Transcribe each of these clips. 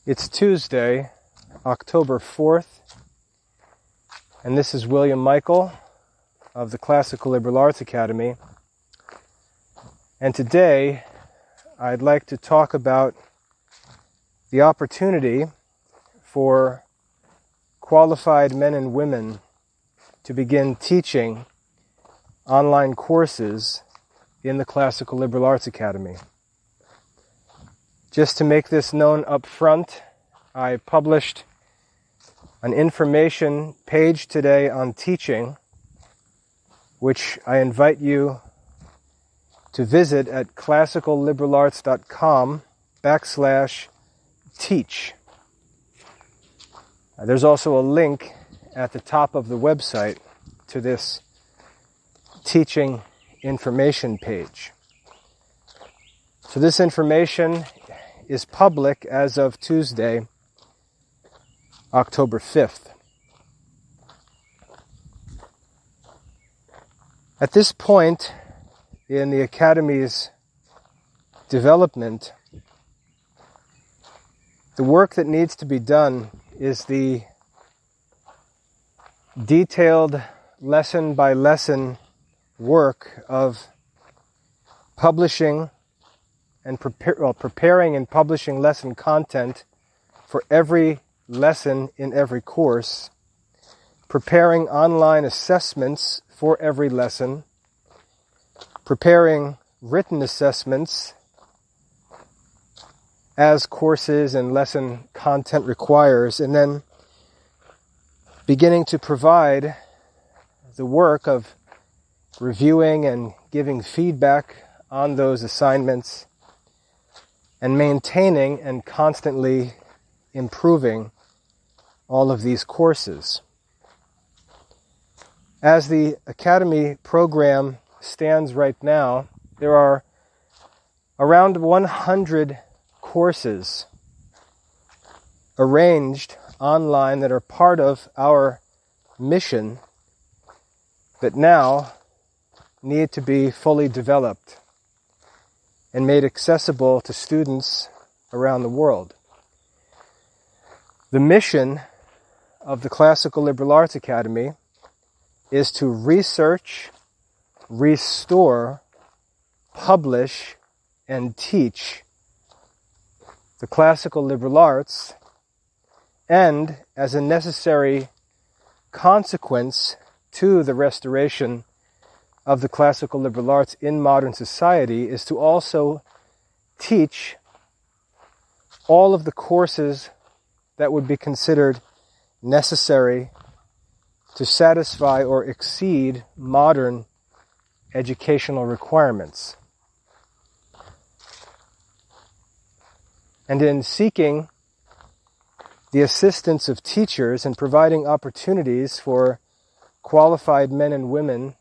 It's Tuesday, October 4th, and this is William Michael of the Classical Liberal Arts Academy. And today, I'd like to talk about the opportunity for qualified men and women to begin teaching online courses in the Classical Liberal Arts Academy. Just to make this known up front, I published an information page today on teaching, which I invite you to visit at classicalliberalarts.com/teach. There's also a link at the top of the website to this teaching information page. So this information is public as of Tuesday, October 5th. At this point in the Academy's development, the work that needs to be done is the detailed lesson-by-lesson work of publishing and preparing and publishing lesson content for every lesson in every course, preparing online assessments for every lesson, preparing written assessments as courses and lesson content requires, and then beginning to provide the work of reviewing and giving feedback on those assignments, and maintaining and constantly improving all of these courses. As the Academy program stands right now, there are around 100 courses arranged online that are part of our mission that now need to be fully developed and made accessible to students around the world. The mission of the Classical Liberal Arts Academy is to research, restore, publish, and teach the classical liberal arts, and as a necessary consequence to the restoration of the classical liberal arts in modern society is to also teach all of the courses that would be considered necessary to satisfy or exceed modern educational requirements. And in seeking the assistance of teachers and providing opportunities for qualified men and women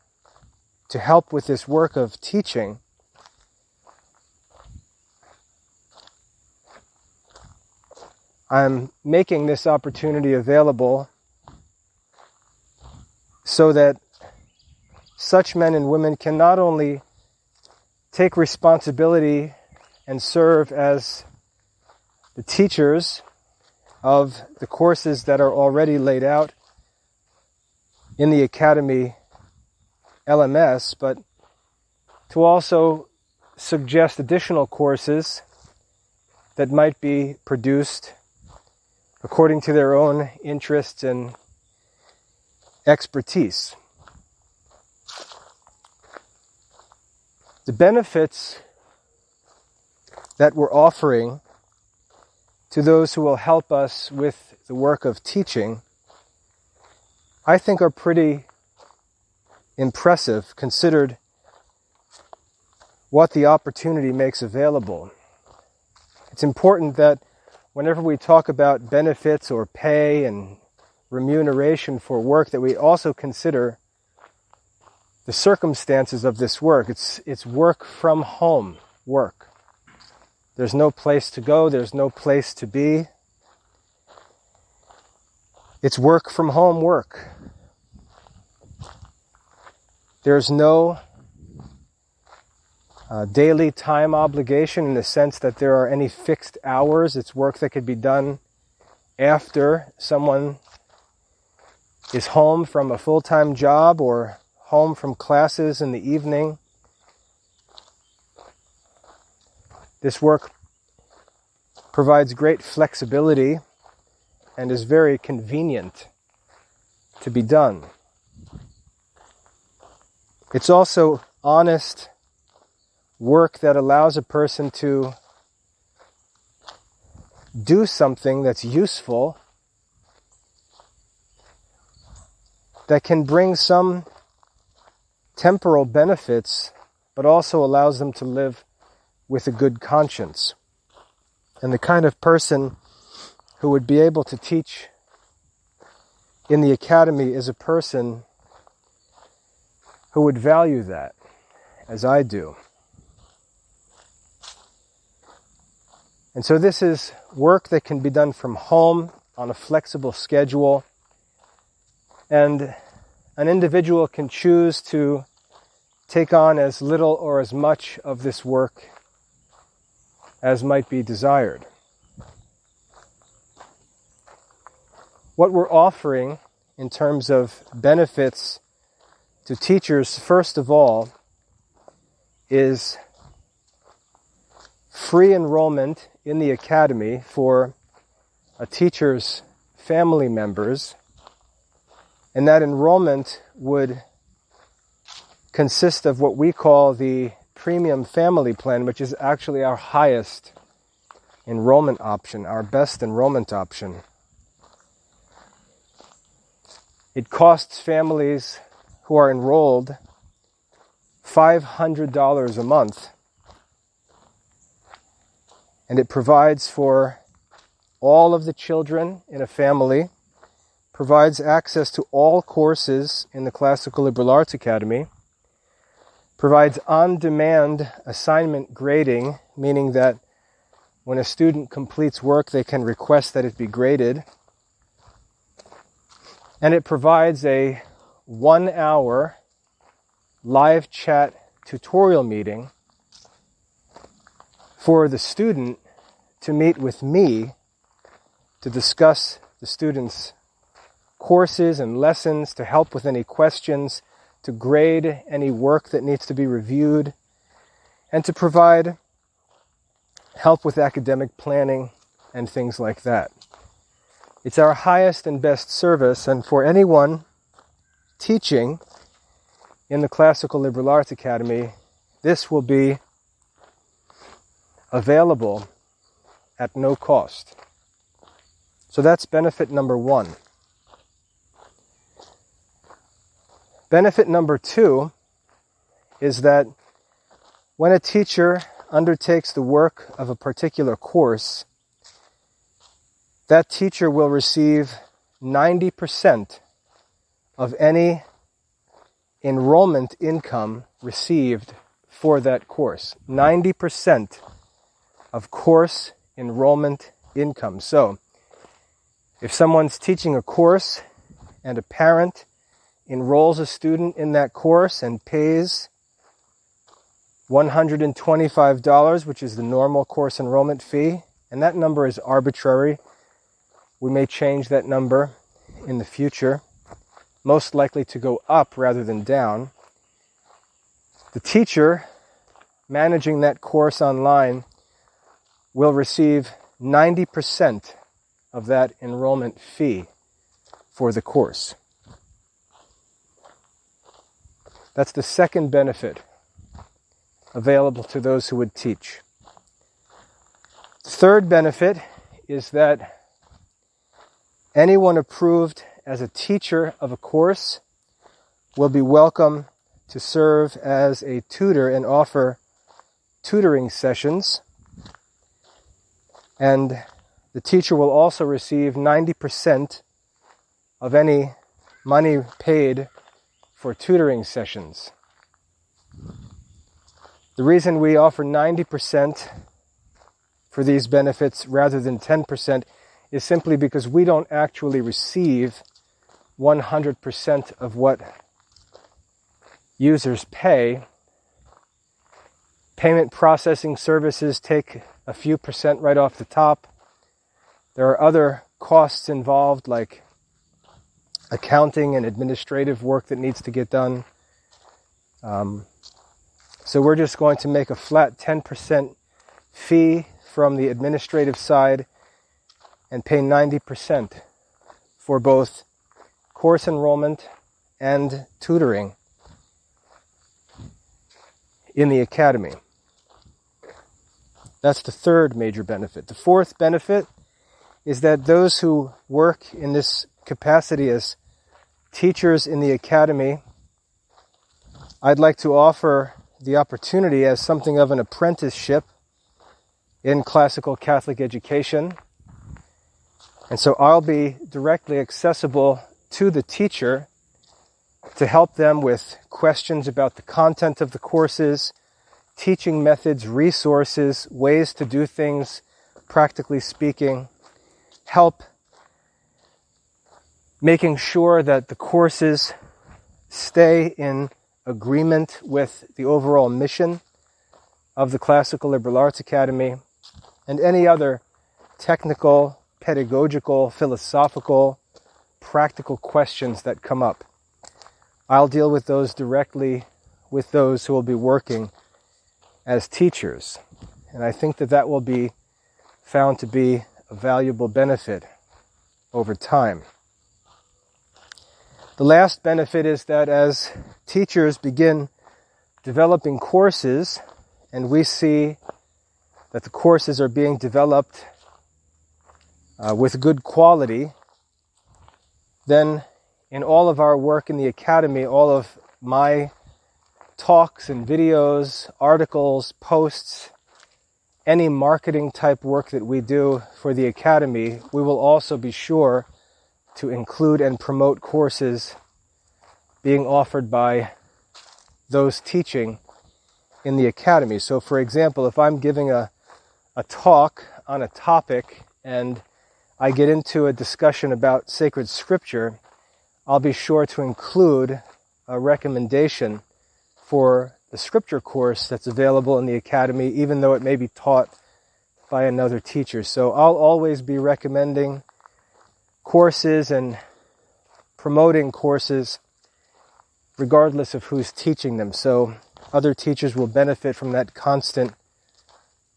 to help with this work of teaching, I'm making this opportunity available so that such men and women can not only take responsibility and serve as the teachers of the courses that are already laid out in the Academy LMS, but to also suggest additional courses that might be produced according to their own interests and expertise. The benefits that we're offering to those who will help us with the work of teaching, I think are pretty impressive considered what the opportunity makes available. It's important that whenever we talk about benefits or pay and remuneration for work, that we also consider the circumstances of this work. It's work from home work. There's no place to go, there's no place to be. It's work from home work. There's no daily time obligation in the sense that there are any fixed hours. It's work that could be done after someone is home from a full-time job or home from classes in the evening. This work provides great flexibility and is very convenient to be done. It's also honest work that allows a person to do something that's useful, that can bring some temporal benefits, but also allows them to live with a good conscience. And the kind of person who would be able to teach in the academy is a person who would value that, as I do. And so this is work that can be done from home on a flexible schedule, and an individual can choose to take on as little or as much of this work as might be desired. What we're offering in terms of benefits to teachers, first of all, is free enrollment in the academy for a teacher's family members, and that enrollment would consist of what we call the premium family plan, which is actually our highest enrollment option, our best enrollment option. It costs families who are enrolled $500 a month, and it provides for all of the children in a family, provides access to all courses in the Classical Liberal Arts Academy, provides on-demand assignment grading, meaning that when a student completes work, they can request that it be graded, and it provides a 1-hour live chat tutorial meeting for the student to meet with me to discuss the student's courses and lessons, to help with any questions, to grade any work that needs to be reviewed, and to provide help with academic planning and things like that. It's our highest and best service, and for anyone teaching in the Classical Liberal Arts Academy, this will be available at no cost. So that's benefit number one. Benefit number two is that when a teacher undertakes the work of a particular course, that teacher will receive 90% of any enrollment income received for that course. 90% of course enrollment income. So, if someone's teaching a course and a parent enrolls a student in that course and pays $125, which is the normal course enrollment fee, and that number is arbitrary. We may change that number in the future, most likely to go up rather than down. The teacher managing that course online will receive 90% of that enrollment fee for the course. That's the second benefit available to those who would teach. The third benefit is that anyone approved as a teacher of a course will be welcome to serve as a tutor and offer tutoring sessions. And the teacher will also receive 90% of any money paid for tutoring sessions. The reason we offer 90% for these benefits rather than 10% is simply because we don't actually receive 100% of what users pay. Payment processing services take a few percent right off the top. There are other costs involved like accounting and administrative work that needs to get done. So we're just going to make a flat 10% fee from the administrative side and pay 90% for both course enrollment and tutoring in the academy. That's the third major benefit. The fourth benefit is that those who work in this capacity as teachers in the academy, I'd like to offer the opportunity as something of an apprenticeship in classical Catholic education. And so I'll be directly accessible to the teacher to help them with questions about the content of the courses, teaching methods, resources, ways to do things, practically speaking, help making sure that the courses stay in agreement with the overall mission of the Classical Liberal Arts Academy, and any other technical, pedagogical, philosophical, practical questions that come up. I'll deal with those directly with those who will be working as teachers. And I think that that will be found to be a valuable benefit over time. The last benefit is that as teachers begin developing courses, and we see that the courses are being developed with good quality, then in all of our work in the academy, all of my talks and videos, articles, posts, any marketing type work that we do for the academy, we will also be sure to include and promote courses being offered by those teaching in the academy. So for example, if I'm giving a talk on a topic and I get into a discussion about sacred scripture, I'll be sure to include a recommendation for the scripture course that's available in the academy, even though it may be taught by another teacher. So I'll always be recommending courses and promoting courses regardless of who's teaching them. So other teachers will benefit from that constant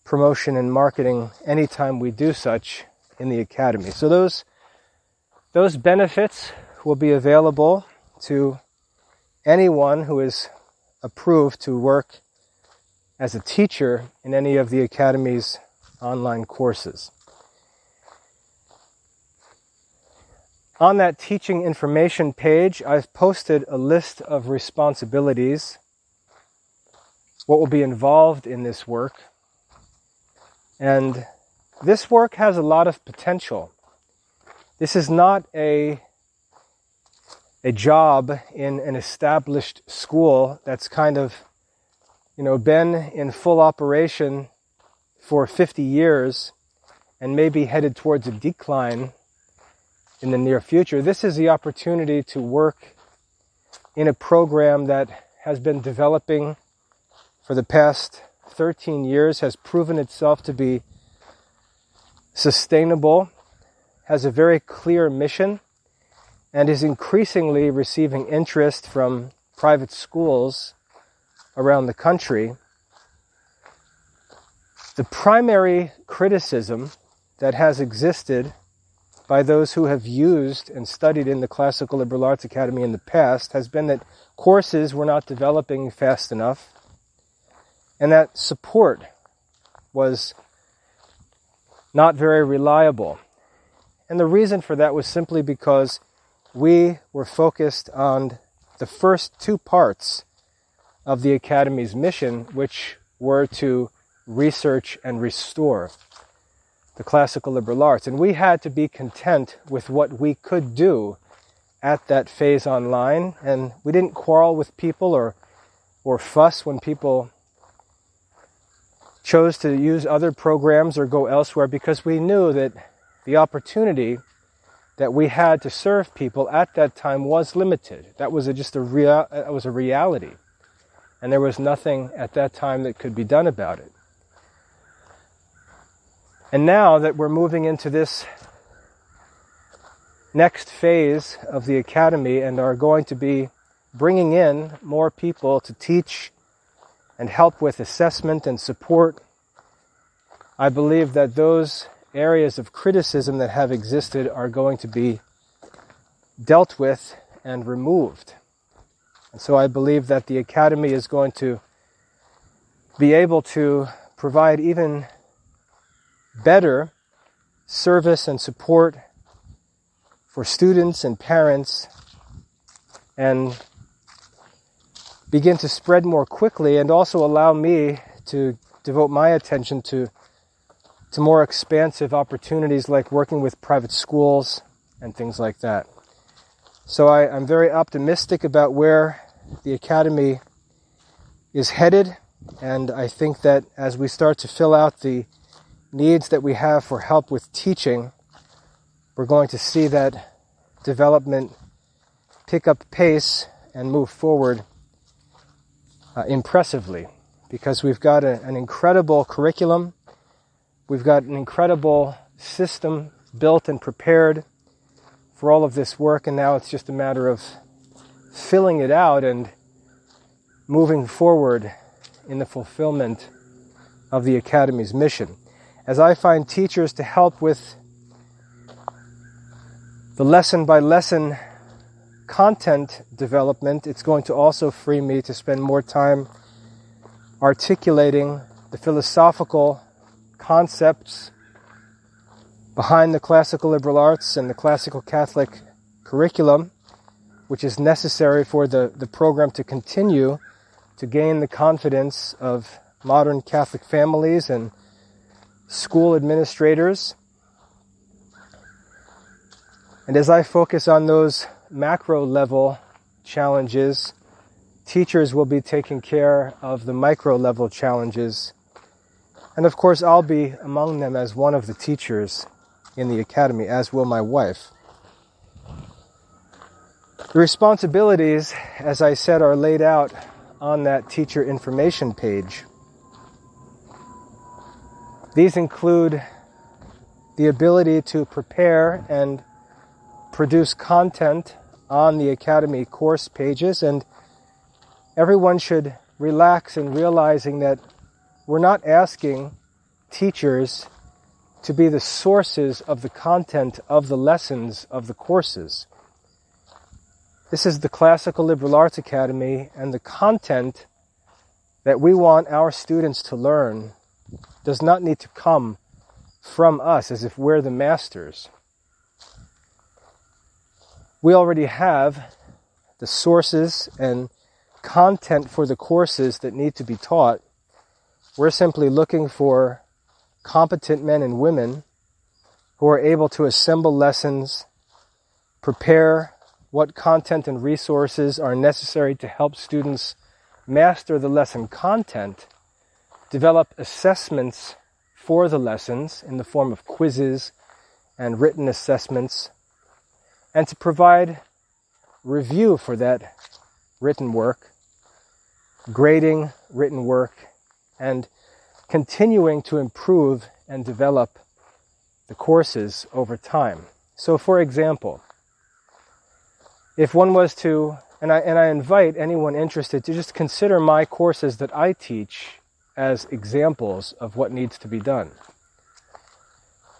promotion and marketing anytime we do such in the academy. So those benefits will be available to anyone who is approved to work as a teacher in any of the academy's online courses. On that teaching information page, I've posted a list of responsibilities, what will be involved in this work. And this work has a lot of potential. This is not a job in an established school that's kind of, been in full operation for 50 years and maybe headed towards a decline in the near future. This is the opportunity to work in a program that has been developing for the past 13 years, has proven itself to be sustainable, has a very clear mission, and is increasingly receiving interest from private schools around the country. The primary criticism that has existed by those who have used and studied in the Classical Liberal Arts Academy in the past has been that courses were not developing fast enough, and that support was not very reliable. And the reason for that was simply because we were focused on the first two parts of the Academy's mission, which were to research and restore the classical liberal arts. And we had to be content with what we could do at that phase online. And we didn't quarrel with people or fuss when people chose to use other programs or go elsewhere, because we knew that the opportunity that we had to serve people at that time was limited. That was a reality. and there was nothing at that time that could be done about it. And now that we're moving into this next phase of the academy and are going to be bringing in more people to teach and help with assessment and support, I believe that those areas of criticism that have existed are going to be dealt with and removed. And so I believe that the academy is going to be able to provide even better service and support for students and parents, and begin to spread more quickly, and also allow me to devote my attention to more expansive opportunities like working with private schools and things like that. So I'm very optimistic about where the academy is headed, and I think that as we start to fill out the needs that we have for help with teaching, we're going to see that development pick up pace and move forward impressively, because we've got an incredible curriculum, we've got an incredible system built and prepared for all of this work, and now it's just a matter of filling it out and moving forward in the fulfillment of the academy's mission. As I find teachers to help with the lesson-by-lesson content development, it's going to also free me to spend more time articulating the philosophical concepts behind the classical liberal arts and the classical Catholic curriculum, which is necessary for the program to continue to gain the confidence of modern Catholic families and school administrators. And as I focus on those macro level challenges, teachers will be taking care of the micro level challenges. And of course, I'll be among them as one of the teachers in the academy, as will my wife. The responsibilities, as I said, are laid out on that teacher information page. These include the ability to prepare and produce content on the academy course pages, and everyone should relax in realizing that we're not asking teachers to be the sources of the content of the lessons of the courses. This is the Classical Liberal Arts Academy, and the content that we want our students to learn does not need to come from us as if we're the masters. We already have the sources and content for the courses that need to be taught. We're simply looking for competent men and women who are able to assemble lessons, prepare what content and resources are necessary to help students master the lesson content, develop assessments for the lessons in the form of quizzes and written assessments, and to provide review for that written work, grading written work, and continuing to improve and develop the courses over time. So, for example, if one was to, and I invite anyone interested to just consider my courses that I teach as examples of what needs to be done.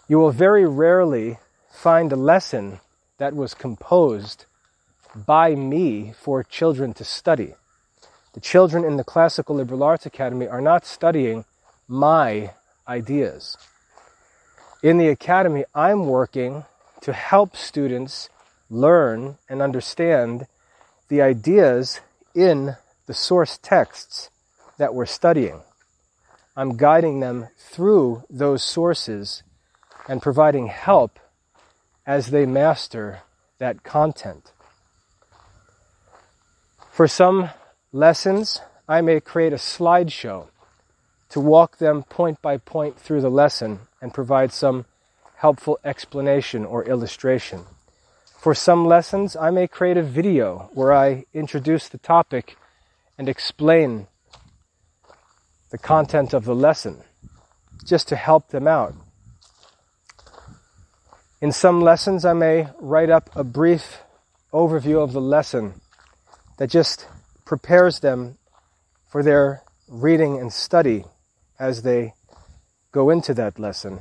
You will very rarely find a lesson that was composed by me for children to study. The children in the Classical Liberal Arts Academy are not studying my ideas. In the academy, I'm working to help students learn and understand the ideas in the source texts that we're studying. I'm guiding them through those sources and providing help as they master that content. For some lessons, I may create a slideshow to walk them point by point through the lesson and provide some helpful explanation or illustration. For some lessons, I may create a video where I introduce the topic and explain the content of the lesson, just to help them out. In some lessons, I may write up a brief overview of the lesson that just prepares them for their reading and study as they go into that lesson.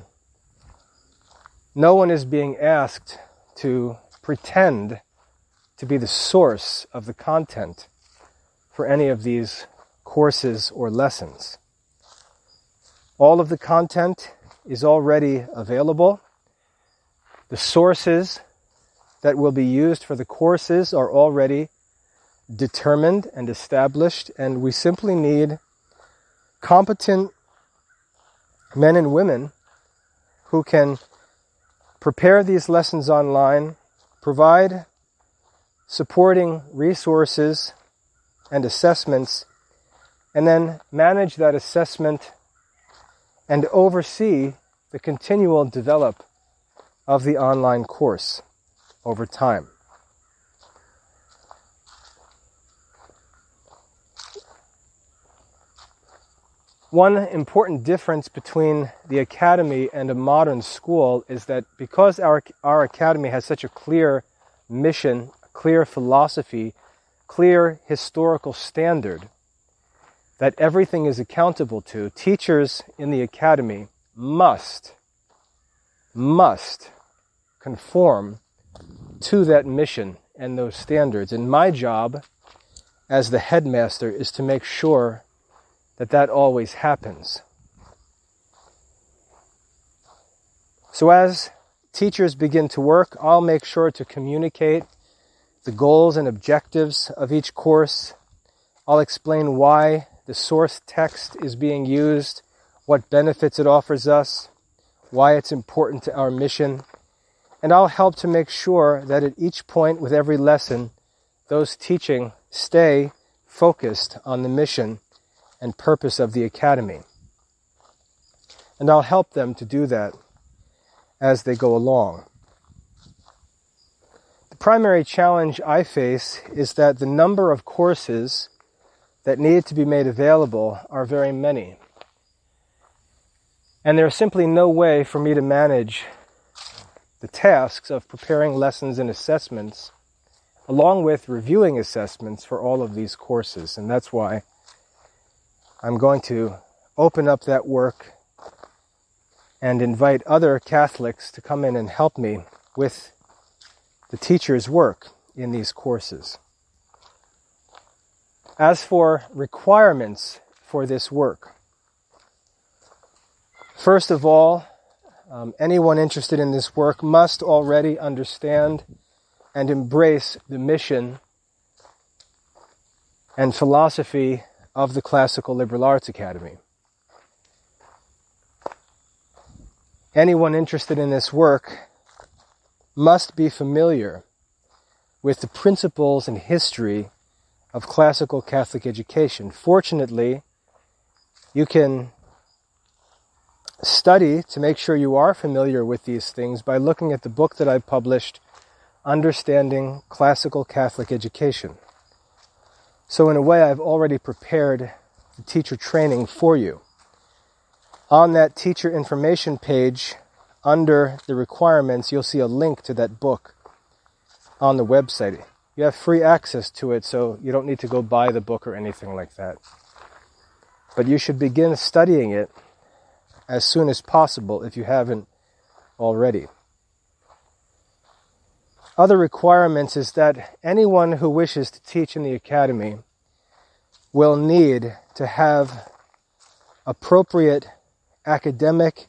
No one is being asked to pretend to be the source of the content for any of these courses or lessons. All of the content is already available. The sources that will be used for the courses are already determined and established, and we simply need competent men and women who can prepare these lessons online, provide supporting resources and assessments, and then manage that assessment and oversee the continual development of the online course over time. One important difference between the academy and a modern school is that because our academy has such a clear mission, clear philosophy, clear historical standard that everything is accountable to, teachers in the academy must conform to that mission and those standards. And my job as the headmaster is to make sure that always happens. So as teachers begin to work, I'll make sure to communicate the goals and objectives of each course. I'll explain why the source text is being used, what benefits it offers us, why it's important to our mission, and I'll help to make sure that at each point with every lesson, those teaching stay focused on the mission and purpose of the academy. And I'll help them to do that as they go along. The primary challenge I face is that the number of courses that need to be made available are very many. And there's simply no way for me to manage the tasks of preparing lessons and assessments along with reviewing assessments for all of these courses. And that's why I'm going to open up that work and invite other Catholics to come in and help me with the teacher's work in these courses. As for requirements for this work, first of all, anyone interested in this work must already understand and embrace the mission and philosophy of the Classical Liberal Arts Academy. Anyone interested in this work must be familiar with the principles and history of classical Catholic education. Fortunately, you can study to make sure you are familiar with these things by looking at the book that I published, Understanding Classical Catholic Education. So in a way, I've already prepared the teacher training for you. On that teacher information page, under the requirements, you'll see a link to that book on the website. You have free access to it, so you don't need to go buy the book or anything like that. But you should begin studying it as soon as possible if you haven't already. Other requirements is that anyone who wishes to teach in the academy will need to have appropriate academic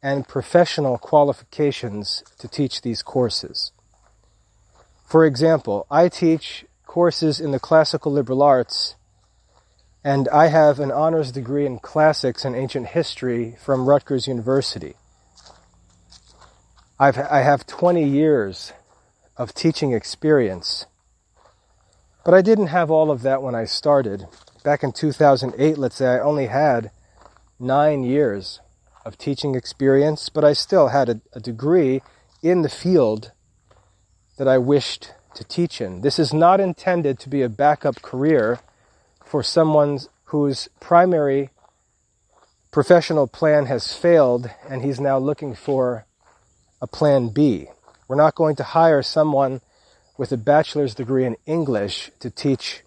and professional qualifications to teach these courses. For example, I teach courses in the Classical Liberal Arts, and I have an honors degree in classics and ancient history from Rutgers University. I have 20 years of teaching experience, but I didn't have all of that when I started. Back in 2008, let's say, I only had 9 years of teaching experience, but I still had a degree in the field that I wished to teach in. This is not intended to be a backup career for someone whose primary professional plan has failed and he's now looking for a plan B. We're not going to hire someone with a bachelor's degree in English to teach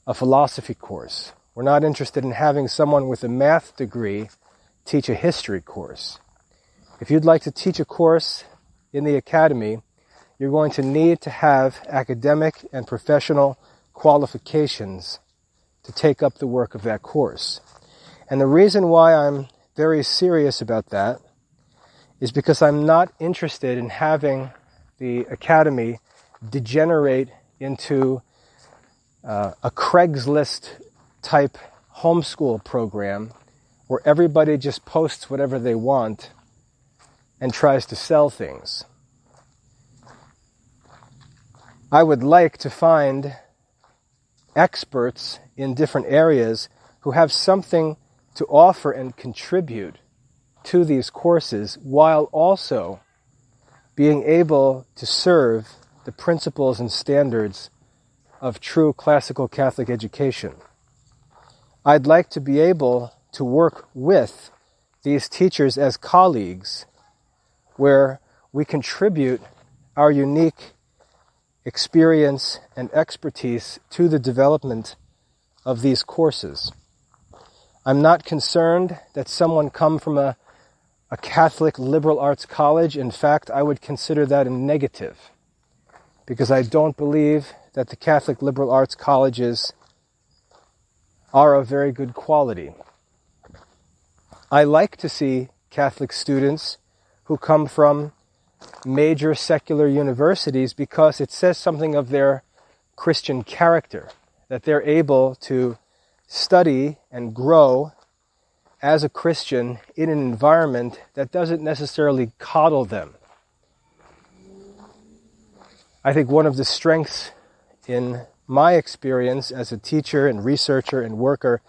a philosophy course. We're not interested in having someone with a math degree teach a history course. If you'd like to teach a course in the academy, you're going to need to have academic and professional qualifications to take up the work of that course. And the reason why I'm very serious about that is because I'm not interested in having the academy degenerate into a Craigslist type homeschool program where everybody just posts whatever they want and tries to sell things. I would like to find experts in different areas who have something to offer and contribute to these courses while also being able to serve the principles and standards of true classical Catholic education. I'd like to be able to work with these teachers as colleagues where we contribute our unique experience and expertise to the development of these courses. I'm not concerned that someone come from a Catholic liberal arts college. In fact, I would consider that a negative, because I don't believe that the Catholic liberal arts colleges are of very good quality. I like to see Catholic students who come from major secular universities because it says something of their Christian character, that they're able to study and grow as a Christian in an environment that doesn't necessarily coddle them. I think one of the strengths in my experience as a teacher and researcher and worker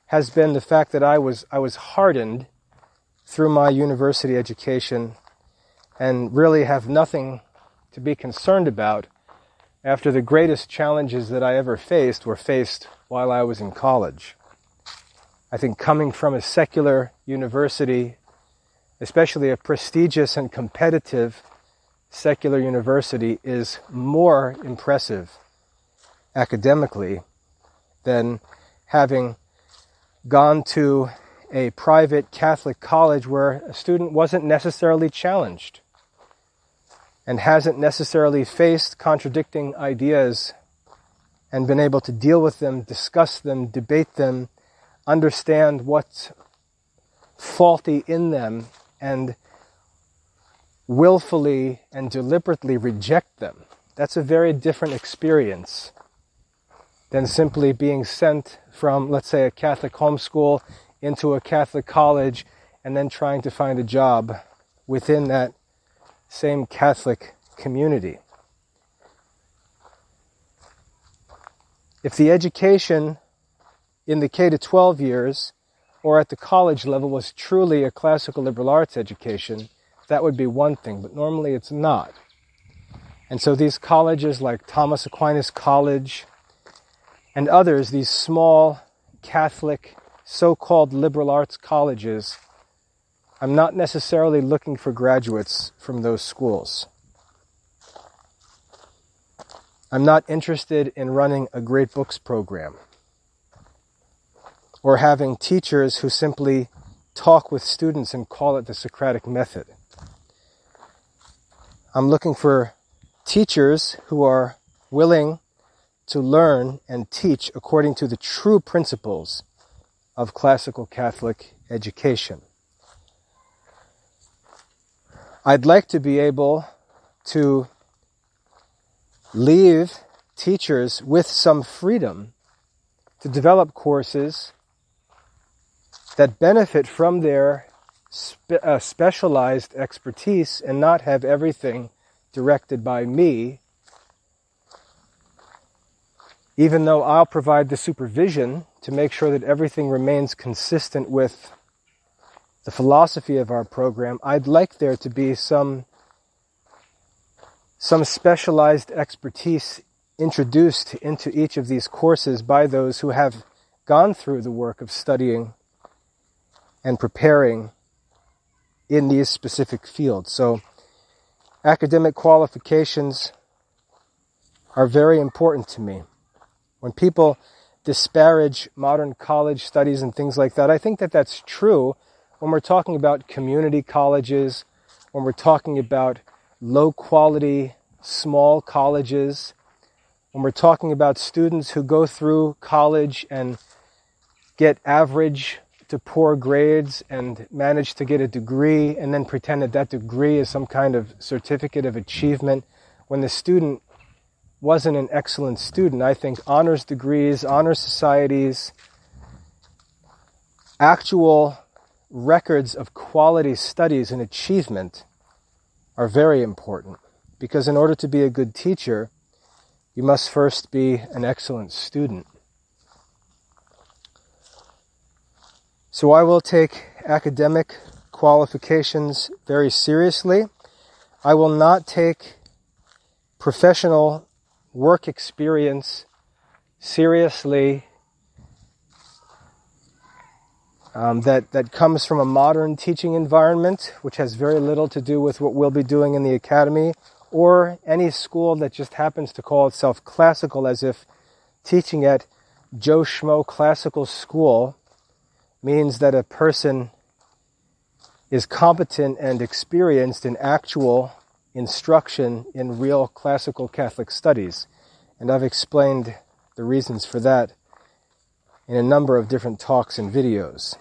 has been the fact that I was hardened through my university education and really have nothing to be concerned about after the greatest challenges that I ever faced were faced while I was in college. I think coming from a secular university, especially a prestigious and competitive secular university, is more impressive academically than having gone to a private Catholic college where a student wasn't necessarily challenged and hasn't necessarily faced contradicting ideas and been able to deal with them, discuss them, debate them, understand what's faulty in them, and willfully and deliberately reject them. That's a very different experience than simply being sent from, let's say, a Catholic homeschool into a Catholic college and then trying to find a job within that same Catholic community. If the education in the K-12 years or at the college level was truly a classical liberal arts education, that would be one thing, but normally it's not. And so these colleges like Thomas Aquinas College and others, these small Catholic so-called liberal arts colleges, I'm not necessarily looking for graduates from those schools. I'm not interested in running a great books program or having teachers who simply talk with students and call it the Socratic method. I'm looking for teachers who are willing to learn and teach according to the true principles of classical Catholic education. I'd like to be able to leave teachers with some freedom to develop courses that benefit from their specialized expertise and not have everything directed by me, even though I'll provide the supervision to make sure that everything remains consistent with the philosophy of our program. I'd like there to be some specialized expertise introduced into each of these courses by those who have gone through the work of studying and preparing in these specific fields. So academic qualifications are very important to me. When people disparage modern college studies and things like that, I think that that's true when we're talking about community colleges, when we're talking about low-quality, small colleges, when we're talking about students who go through college and get average to poor grades and manage to get a degree and then pretend that that degree is some kind of certificate of achievement when the student wasn't an excellent student. I think honors degrees, honor societies, actual records of quality studies and achievement are very important, because in order to be a good teacher, you must first be an excellent student. So I will take academic qualifications very seriously. I will not take professional work experience seriously that comes from a modern teaching environment, which has very little to do with what we'll be doing in the academy, or any school that just happens to call itself classical, as if teaching at Joe Schmo Classical School means that a person is competent and experienced in actual instruction in real classical Catholic studies. And I've explained the reasons for that in a number of different talks and videos.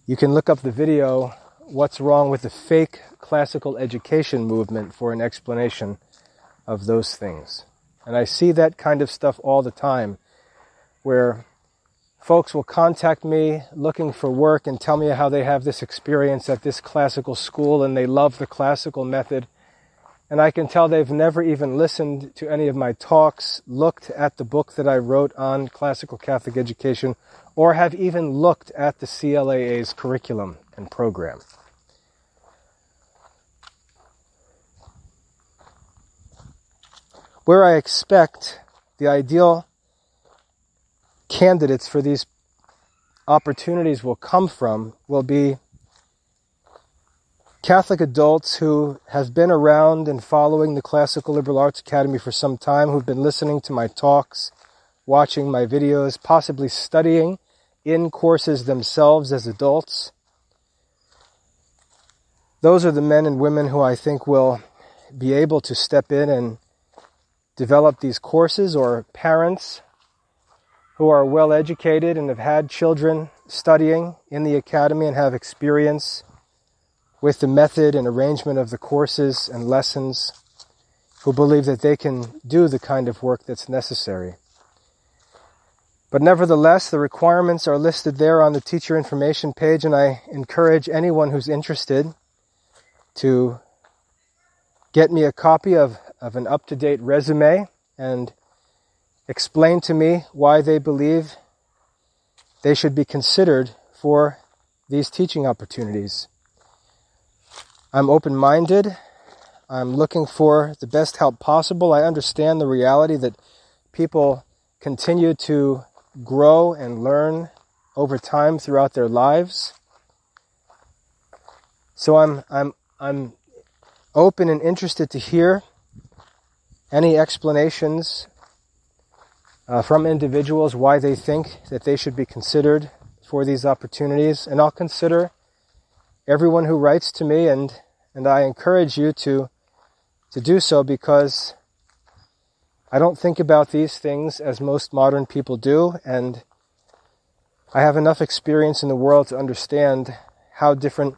You can look up the video, What's Wrong with the Fake Classical Education Movement, for an explanation of those things. And I see that kind of stuff all the time, where folks will contact me looking for work and tell me how they have this experience at this classical school and they love the classical method. And I can tell they've never even listened to any of my talks, looked at the book that I wrote on classical Catholic education, or have even looked at the CLAA's curriculum and program. Where I expect the ideal candidates for these opportunities will come from will be Catholic adults who have been around and following the Classical Liberal Arts Academy for some time, who've been listening to my talks, watching my videos, possibly studying in courses themselves as adults. Those are the men and women who I think will be able to step in and develop these courses, or parents who are well educated and have had children studying in the academy and have experience with the method and arrangement of the courses and lessons, who believe that they can do the kind of work that's necessary. But nevertheless, the requirements are listed there on the teacher information page, and I encourage anyone who's interested to get me a copy of an up-to-date resume and explain to me why they believe they should be considered for these teaching opportunities. I'm open-minded. I'm looking for the best help possible. I understand the reality that people continue to grow and learn over time throughout their lives. So I'm open and interested to hear any explanations from individuals why they think that they should be considered for these opportunities, and I'll consider everyone who writes to me, and I encourage you to do so, because I don't think about these things as most modern people do, and I have enough experience in the world to understand how different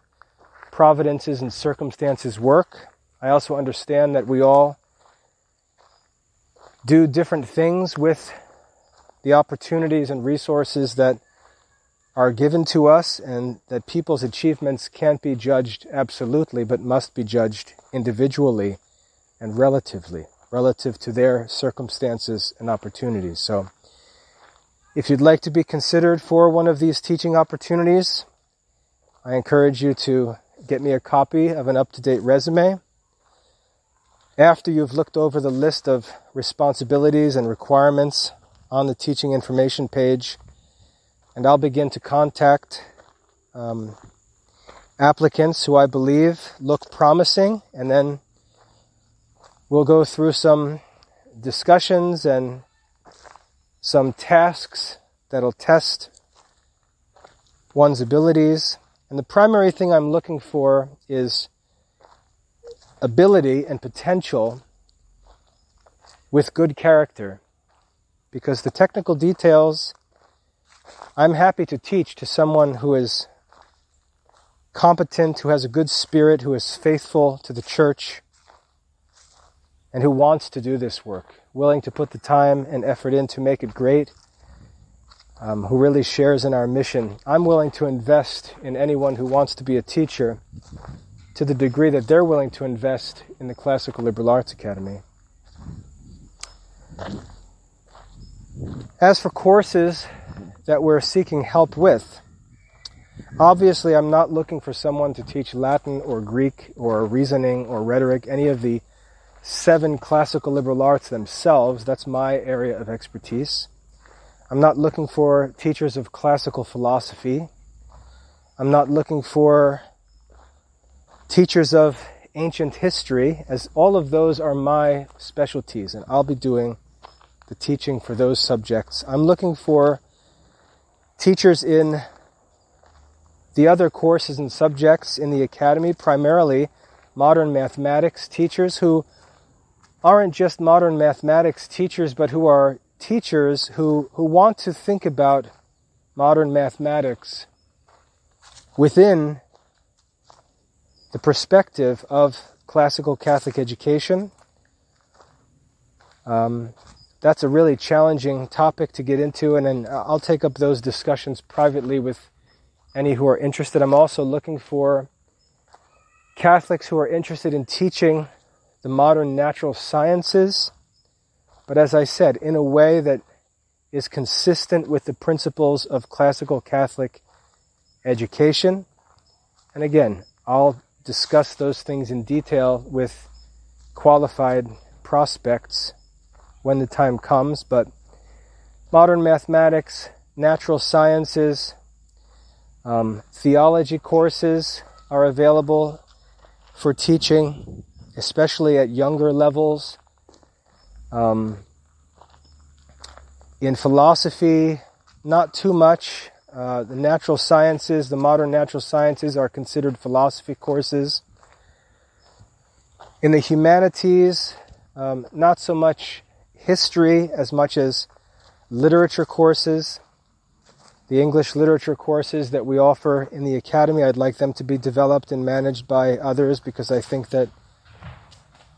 providences and circumstances work. I also understand that we all do different things with the opportunities and resources that are given to us, and that people's achievements can't be judged absolutely, but must be judged individually and relative to their circumstances and opportunities. So if you'd like to be considered for one of these teaching opportunities, I encourage you to get me a copy of an up-to-date resume. After you've looked over the list of responsibilities and requirements on the teaching information page, and I'll begin to contact applicants who I believe look promising, and then we'll go through some discussions and some tasks that'll test one's abilities. And the primary thing I'm looking for is ability and potential with good character, because the technical details I'm happy to teach to someone who is competent, who has a good spirit, who is faithful to the church, and who wants to do this work, willing to put the time and effort in to make it great, who really shares in our mission. I'm willing to invest in anyone who wants to be a teacher to the degree that they're willing to invest in the Classical Liberal Arts Academy. As for courses that we're seeking help with, obviously I'm not looking for someone to teach Latin or Greek or reasoning or rhetoric, any of the 7 classical liberal arts themselves. That's my area of expertise. I'm not looking for teachers of classical philosophy. I'm not looking for teachers of ancient history, as all of those are my specialties, and I'll be doing the teaching for those subjects. I'm looking for teachers in the other courses and subjects in the academy, primarily modern mathematics teachers who aren't just modern mathematics teachers, but who are teachers who want to think about modern mathematics within the perspective of classical Catholic education. That's a really challenging topic to get into, and then I'll take up those discussions privately with any who are interested. I'm also looking for Catholics who are interested in teaching the modern natural sciences, but as I said, in a way that is consistent with the principles of classical Catholic education. And again, I'll discuss those things in detail with qualified prospects when the time comes, but modern mathematics, natural sciences, theology courses are available for teaching, especially at younger levels. In philosophy, not too much. The natural sciences, the modern natural sciences are considered philosophy courses. In the humanities, not so much history as much as literature courses. The English literature courses that we offer in the academy, I'd like them to be developed and managed by others, because I think that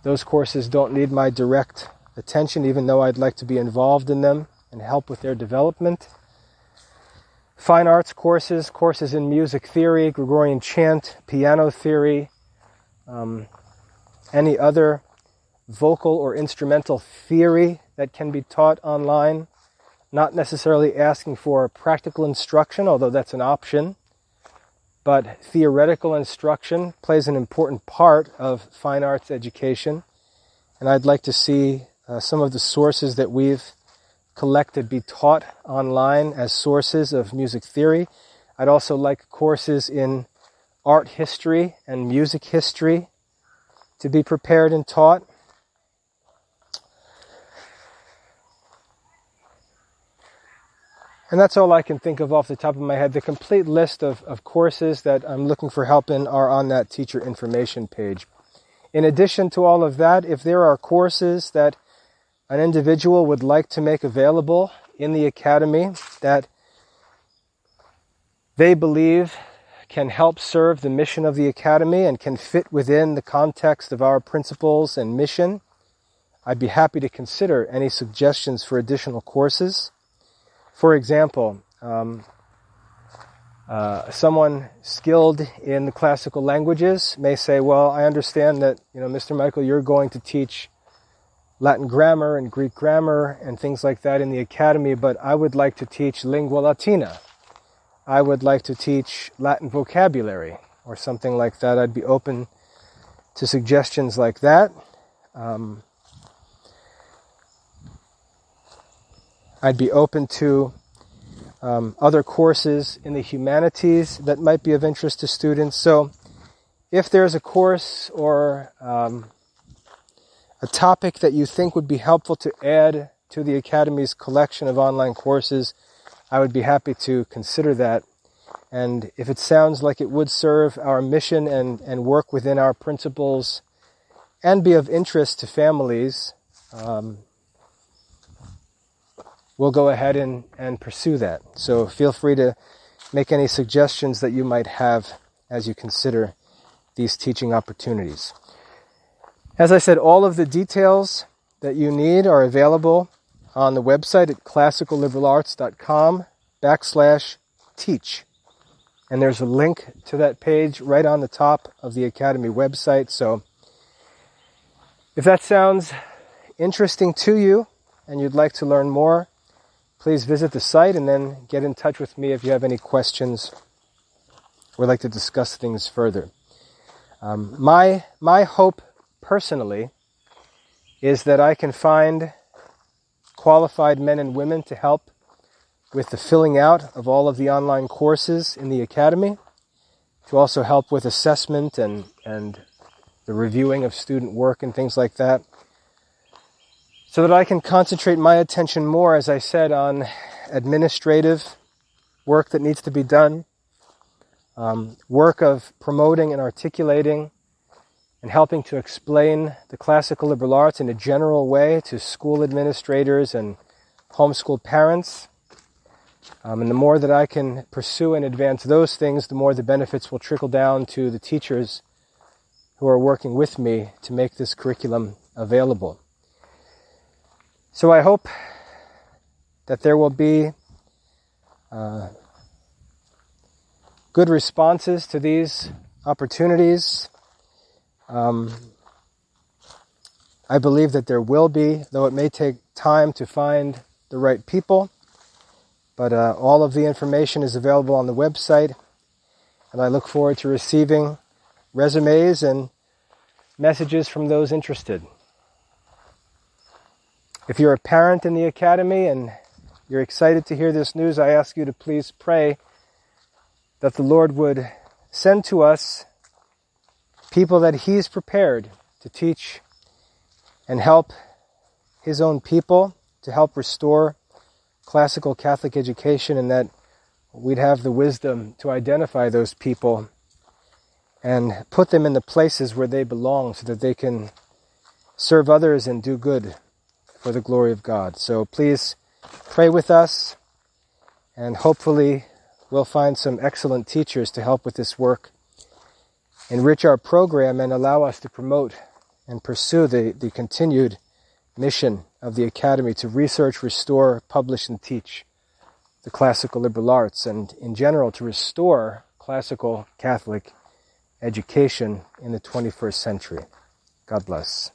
those courses don't need my direct attention, even though I'd like to be involved in them and help with their development. Fine arts courses, courses in music theory, Gregorian chant, piano theory, any other vocal or instrumental theory that can be taught online, not necessarily asking for practical instruction, although that's an option, but theoretical instruction plays an important part of fine arts education, and I'd like to see some of the sources that we've collected be taught online as sources of music theory. I'd also like courses in art history and music history to be prepared and taught. And that's all I can think of off the top of my head. The complete list of courses that I'm looking for help in are on that teacher information page. In addition to all of that, if there are courses that an individual would like to make available in the academy that they believe can help serve the mission of the academy and can fit within the context of our principles and mission, I'd be happy to consider any suggestions for additional courses. For example, someone skilled in the classical languages may say, well, I understand that, Mr. Michael, you're going to teach Latin grammar and Greek grammar and things like that in the academy, but I would like to teach lingua latina. I would like to teach Latin vocabulary or something like that. I'd be open to suggestions like that. I'd be open to other courses in the humanities that might be of interest to students. So if there's a course or a topic that you think would be helpful to add to the Academy's collection of online courses, I would be happy to consider that. And if it sounds like it would serve our mission and work within our principles and be of interest to families, we'll go ahead and pursue that. So feel free to make any suggestions that you might have as you consider these teaching opportunities. As I said, all of the details that you need are available on the website at classicalliberalaarts.com/teach. And there's a link to that page right on the top of the Academy website. So if that sounds interesting to you and you'd like to learn more, please visit the site and then get in touch with me if you have any questions or would like to discuss things further. My hope personally is that I can find qualified men and women to help with the filling out of all of the online courses in the Academy, to also help with assessment and the reviewing of student work and things like that, so that I can concentrate my attention more, as I said, on administrative work that needs to be done, work of promoting and articulating and helping to explain the classical liberal arts in a general way to school administrators and homeschool parents. And the more that I can pursue and advance those things, the more the benefits will trickle down to the teachers who are working with me to make this curriculum available. So I hope that there will be good responses to these opportunities. I believe that there will be, though it may take time to find the right people. But all of the information is available on the website, and I look forward to receiving resumes and messages from those interested. If you're a parent in the Academy and you're excited to hear this news, I ask you to please pray that the Lord would send to us people that He's prepared to teach and help His own people, to help restore classical Catholic education, and that we'd have the wisdom to identify those people and put them in the places where they belong so that they can serve others and do good for the glory of God. So please pray with us, and hopefully we'll find some excellent teachers to help with this work, enrich our program, and allow us to promote and pursue the continued mission of the Academy to research, restore, publish, and teach the classical liberal arts, and in general to restore classical Catholic education in the 21st century. God bless.